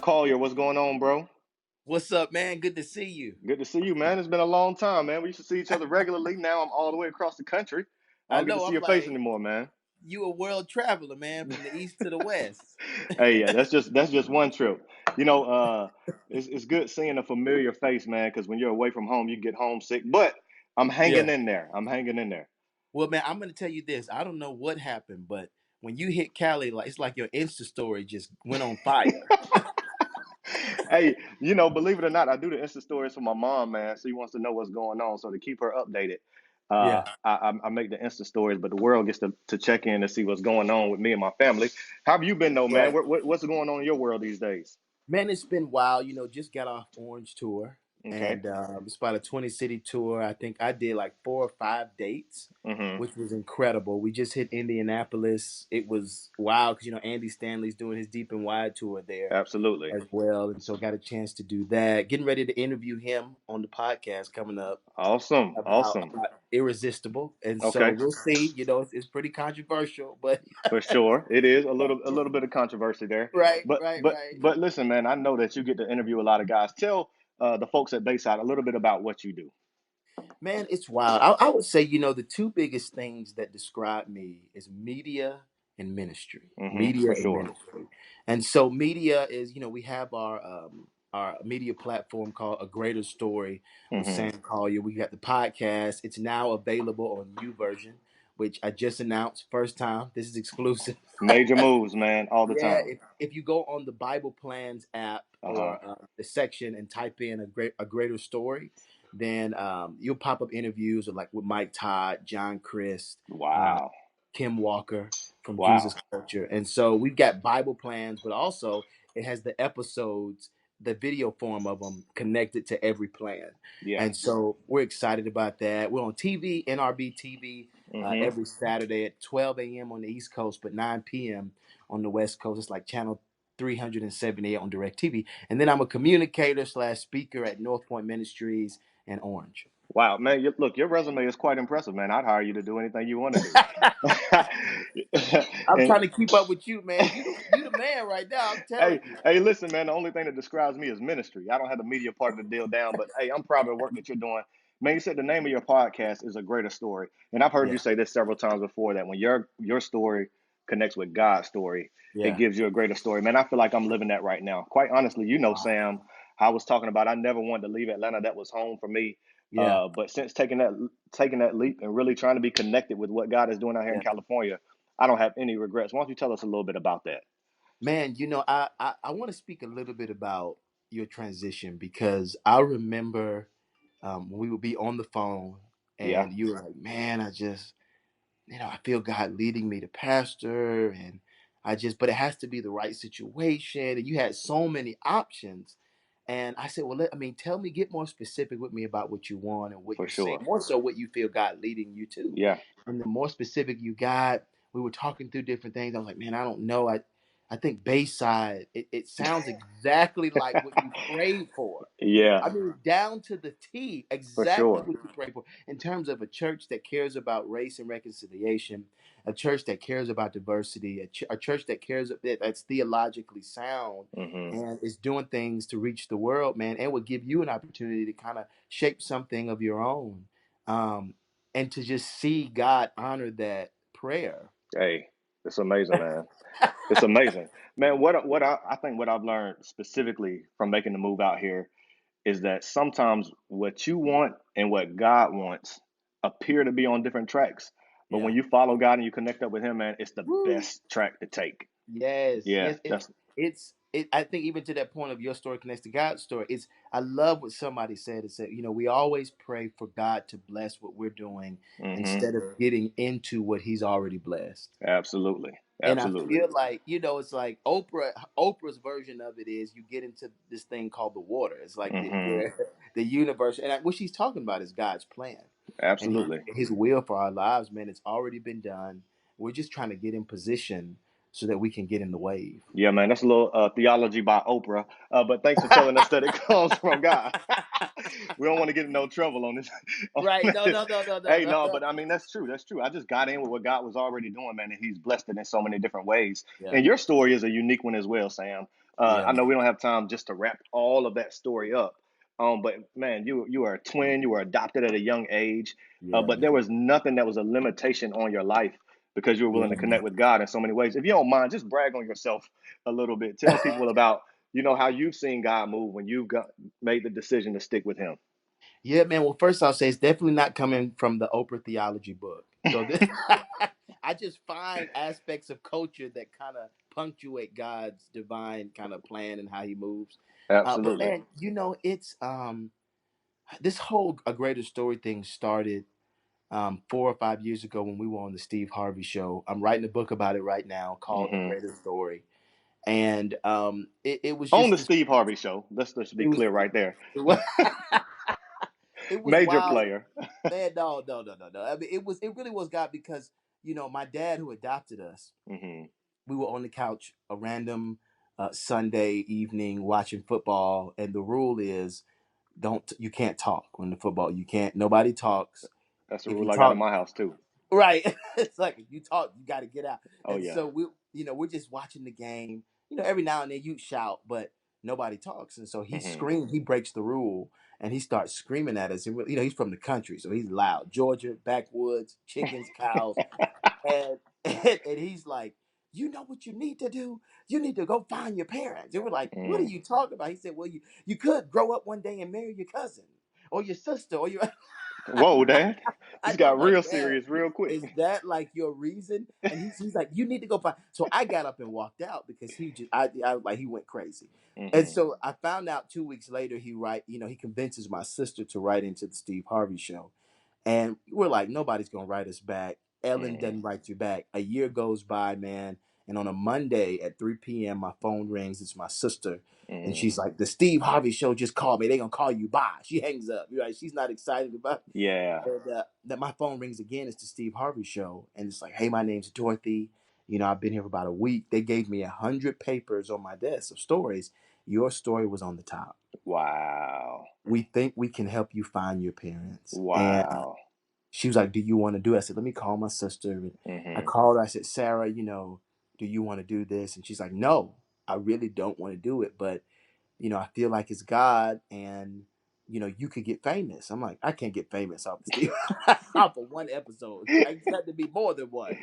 Collier, what's going on, bro? What's up, man? Good to see you. Good to see you, man. It's been a long time, man. We used to see each other regularly. Now I'm all the way across the country. I I don't get to know. see I'm your face like, anymore, man. you a world traveler, man, from the east to the west. Hey, yeah, that's just one trip. You know, it's good seeing a familiar face, man, because when you're away from home, you get homesick. But I'm hanging Yeah. in there. I'm hanging in there. Well, man, I'm gonna tell you this. I don't know what happened, but when you hit Cali, like it's like your Insta story just went on fire. Hey, believe it or not, I do the Insta stories for my mom, man. She wants to know what's going on, so to keep her updated, Yeah. I make the Insta stories, but the world gets to check in to see what's going on with me and my family. How have you been, though, man? Right. What's going on in your world these days? Man, it's been wild. Just got off Orange tour, Okay. and it's about a 20 city tour. I think I did like 4 or 5 dates, Mm-hmm. which was incredible. We just hit Indianapolis. It was wild because Andy Stanley's doing his Deep and Wide tour there Absolutely. as well, and so got a chance to do that. Getting ready to interview him on the podcast coming up Awesome. about Awesome. Irresistible, and so Okay. we'll see. It's pretty controversial, but For sure, it is a little bit of controversy there, right, but right, but right. but listen, man, I know that you get to interview a lot of guys. Tell the folks at Bayside a little bit about what you do. Man, it's wild. I would say, the two biggest things that describe me is media and ministry. Media For and sure. ministry. And so media is, we have our media platform called A Greater Story with Hmm. Sam Collier. We got the podcast. It's now available on YouVersion, which I just announced first time. This is exclusive. Major moves, man, all the Yeah, time. if you go on the Bible Plans app Uh-huh. or the section and type in a greater story, then you'll pop up interviews with Mike Todd, John Christ, uh, Wow. Kim Walker from Jesus Wow. Culture, and so we've got Bible Plans, but also it has the episodes, the video form of them connected to every plan, Yeah. and so we're excited about that. We're on TV, NRB TV, Hmm. every Saturday at 12 a.m. on the East Coast, but 9 p.m. on the West Coast. It's like channel 378 on DirecTV. And then I'm a communicator slash speaker at NorthPoint Ministries and Orange. Wow, man, look, your resume is quite impressive, man. I'd hire you to do anything you want to do. I'm And trying to keep up with you, man. You the man right now. I'm telling hey, you. hey, listen, man. The only thing that describes me is ministry. I don't have the media part of the deal down, but hey, I'm proud of the work that you're doing. Man, you said the name of your podcast is A Greater Story, and I've heard you Yeah, say this several times before that when your story connects with God's story, it yeah. gives you a greater story. Man, I feel like I'm living that right now. Quite honestly, Wow. Sam, I was talking about I never wanted to leave Atlanta. That was home for me. Yeah, But since taking that leap and really trying to be connected with what God is doing out here in yeah. California, I don't have any regrets. Why don't you tell us a little bit about that? Man, I want to speak a little bit about your transition because I remember when we would be on the phone Yeah. and you were like, man, I feel God leading me to pastor, and but it has to be the right situation. And you had so many options. And I said, well, tell me, get more specific with me about what you want and what For you're saying, sure. more so what you feel God leading you to. Yeah. And the more specific you got, we were talking through different things. I was like, man, I don't know. I think Bayside, it sounds exactly like what you prayed for. Yeah, Down to the T, for exactly sure. what you pray for. In terms of a church that cares about race and reconciliation, a church that cares about diversity, a church that that's theologically sound Hmm. and is doing things to reach the world, man, and would give you an opportunity to kind of shape something of your own, um, and to just see God honor that prayer. Hey, it's amazing, man. It's amazing, man. I think what I've learned specifically from making the move out here is that sometimes what you want and what God wants appear to be on different tracks, but when Yeah. you follow God and you connect up with Him, man, it's the Woo. best track to take. Yes, Yeah, yes. that's. I think even to that point of your story connects to God's story. I love what somebody said. It said, we always pray for God to bless what we're doing Hmm. instead of getting into what He's already blessed. Absolutely, And I absolutely. feel like, it's like Oprah's version of it is you get into this thing called the water. It's like Hmm. the universe, and what she's talking about is God's plan and Absolutely. His will for our lives. Man, it's already been done. We're just trying to get in position so that we can get in the wave. Yeah, man, that's a little theology by Oprah. But thanks for telling us that it comes from God. We don't want to get in no trouble on this. on Right. No, this. no, no, no, no, Hey, no, no, no. but I mean that's true. That's true. I just got in with what God was already doing, man, and He's blessed it in so many different ways. Yeah. And your story is a unique one as well, Sam. Yeah, I know we man. don't have time just to wrap all of that story up. But man, you are a twin. You were adopted at a young age. Yeah, But there man. was nothing that was a limitation on your life because you were willing Yeah, to man. connect with God in so many ways. If you don't mind, just brag on yourself a little bit. Tell people about how you've seen God move when you've made the decision to stick with Him. Yeah, man. Well, first I'll say it's definitely not coming from the Oprah theology book. So this, I just find aspects of culture that kind of punctuate God's divine kind of plan and how He moves. But Absolutely. man, it's this whole a greater story thing started 4 or 5 years ago when we were on the Steve Harvey show. I'm writing a book about it right now called A Hmm. Greater Story, and it was On just the this. Steve Harvey show. Let's just be It was clear right there. it was, it was Major wild. player. Man, no, no, no, no, no. I mean, it really was God because my dad who adopted us, Hmm. we were on the couch a random Sunday evening watching football, and the rule is you can't talk when the football. You can't. Nobody talks. That's the If you rule I got in talk, my house too. right, it's like if you talk, you got to get out. Oh And yeah. so we're just watching the game. Every now and then you shout, but nobody talks. And so he Hmm. screams. He breaks the rule, and he starts screaming at us. And he's from the country, so he's loud. Georgia backwoods, chickens, cows, and and he's like, you know what you need to do? You need to go find your parents. And we're like, what are Mm. you talking about? He said, well, you could grow up one day and marry your cousin or your sister or your. Whoa, Dad. I This know, I'm got like, real Dad, serious real quick. is that like your reason? And he's like, you need to go find. So I got up and walked out because I like he went crazy. And Hmm. so I found out 2 weeks later he convinces my sister to write into the Steve Harvey show. And we're like, nobody's gonna write us back. Ellen Hmm. doesn't write you back. A year goes by, man. And on a Monday at 3 p.m., my phone rings. It's my sister. And Hmm. she's like, the Steve Harvey show just called me. They're gonna call you. Bye. She hangs up. You're right. She's not excited about it. Yeah. And that my phone rings again. It's the Steve Harvey show. And it's like, hey, my name's Dorothy. I've been here for about a week. They gave me 100 papers on my desk of stories. Your story was on the top. Wow. We think we can help you find your parents. And Wow. she was like, do you want to do it? I said, let me call my sister. And I Hmm. called her. I said, Sarah, do you want to do this? And she's like, no, I really don't want to do it. But, I feel like it's God and, you could get famous. I'm like, I can't get famous off the Steve off of one episode. I got to be more than one.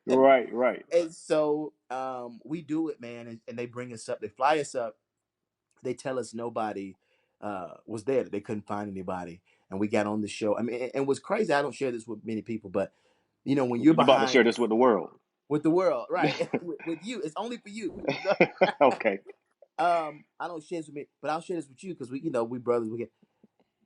Right, right. And so we do it, man. And they bring us up. They fly us up. They tell us nobody was there. They couldn't find anybody. And we got on the show. I mean, and what's crazy, I don't share this with many people, but when you're You about to share behind this with the world. with the world, right? with you, it's only for you. Okay. I don't share this with me, but I'll share this with you because we brothers. We get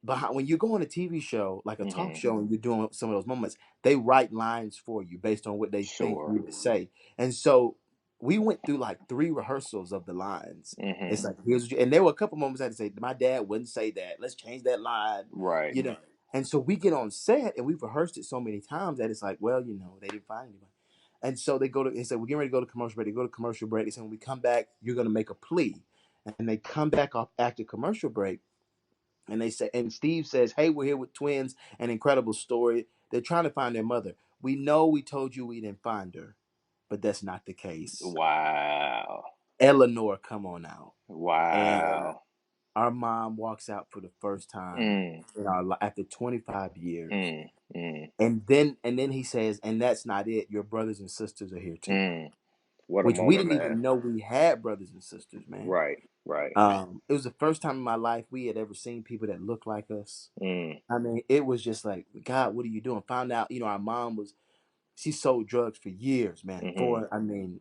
behind when you go on a TV show, like a talk Hmm. show, and you're doing some of those moments. They write lines for you based on what they think Sure. you would say, and so we went through like 3 rehearsals of the lines. Hmm. It's like and there were a couple moments I had to say, my dad wouldn't say that. Let's change that line, Right. you know. And so we get on set and we've rehearsed it so many times that it's like, well, they didn't find anybody. And so they said, we're getting ready to go to commercial break. They go to commercial break. They said, when we come back, you're going to make a plea. And they come back off after commercial break. And they say, and Steve says, hey, we're here with twins, an incredible story. They're trying to find their mother. We know we told you we didn't find her, but that's not the case. Wow. Eleanor, come on out. And Wow. our mom walks out for the first time Mm, in after 25 years. mm, mm, And then he says, and that's not it. Your brothers and sisters are here too. mm. What a Which we moment, didn't man. even know we had brothers and sisters, man. Right, right. It was the first time in my life we had ever seen people that looked like us. Mm, I mean, it was just like, God, what are you doing? Found out, our mom she sold drugs for years, man. mm-hmm.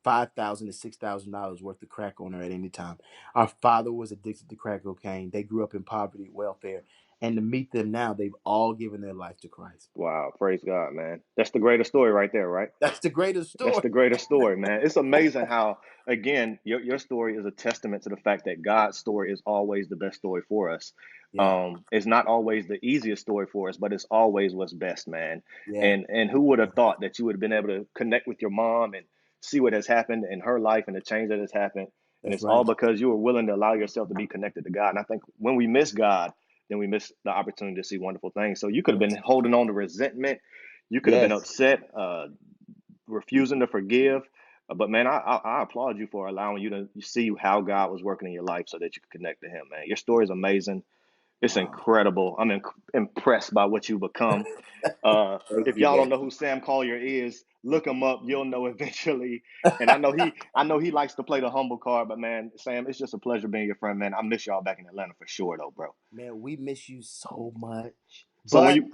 5,000 to $6,000 worth of crack on her at any time. Our father was addicted to crack cocaine. They grew up in poverty, welfare, and to meet them now, they've all given their life to Christ. Wow, praise God, man. That's the greatest story right there, right? That's the greatest That's story. the greatest story, man. It's amazing how, again, your story is a testament to the fact that God's story is always the best story for us. Yeah, It's not always the easiest story for us, but it's always what's best, man. yeah, And who would have thought that you would have been able to connect with your mom and see what has happened in her life and the change that has happened. And That's it's all right. because you were willing to allow yourself to be connected to God. And I think when we miss God, then we miss the opportunity to see wonderful things. So you could have been holding on to resentment. You could have been Yes. upset, refusing to forgive. But man, I applaud you for allowing you to see how God was working in your life so that you could connect to Him, man. Your story is amazing. It's Wow. incredible. I'm impressed by what you've become. Thank If you, y'all don't man. know who Sam Collier is, look him up. You'll know eventually. And I know he likes to play the humble card, but man, Sam, it's just a pleasure being your friend, man. I miss y'all back in Atlanta for sure, though, bro. Man, we miss you so much. So when But you,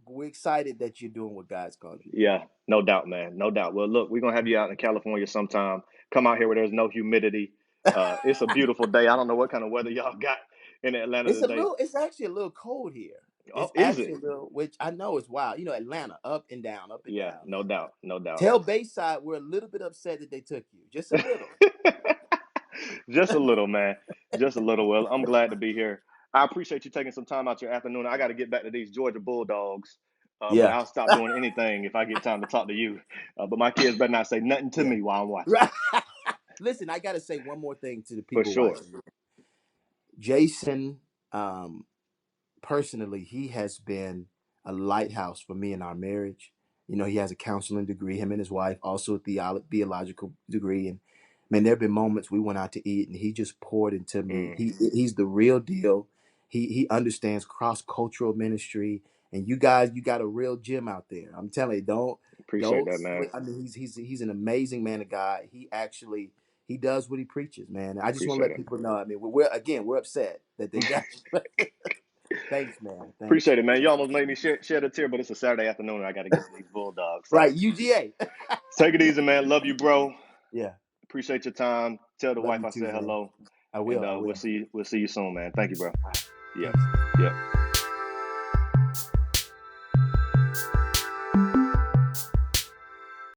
we're excited that you're doing what God's called you to do. yeah, no doubt, man, no doubt. Well, look, we're gonna have you out in California sometime. Come out here where there's no humidity. It's a beautiful day. I don't know what kind of weather y'all got in Atlanta today. It's actually a little cold here. Oh, It's is actually it? a little, which I know is wild. You know, Atlanta, up and down, up and Yeah, down. no doubt, no doubt. Tell Bayside we're a little bit upset that they took you. Just a little. Just a little, man. Just a little. Well, I'm glad to be here. I appreciate you taking some time out your afternoon. I got to get back to these Georgia Bulldogs, but Yeah. I'll stop doing anything if I get time to talk to you. But my kids better not say nothing to Yeah. me while I'm watching. Right. Listen, I got to say one more thing to the For people sure. watching. Jason, personally, he has been a lighthouse for me in our marriage. You know, he has a counseling degree, him and his wife, also a theological degree. And man, there have been moments we went out to eat and he just poured into me. Mm, He's the real deal. He understands cross-cultural ministry. And you guys, you got a real gem out there. I'm telling you, appreciate that, man. I mean, he's an amazing man of God. He does what he preaches, man. I just want to Appreciate let it. people know. I mean, we're upset that they got you. Thanks, man. Thanks. Appreciate it, man. You almost made me shed a tear, but it's a Saturday afternoon and I got to get to these Bulldogs. So Right, UGA. take it easy, man. Love you, bro. Yeah, Appreciate your time. Tell the love wife you I too, said man. hello, I and will. I we'll will. see you. We'll see you soon, man. Thank you, bro. All right. Yep. Peace. Yep.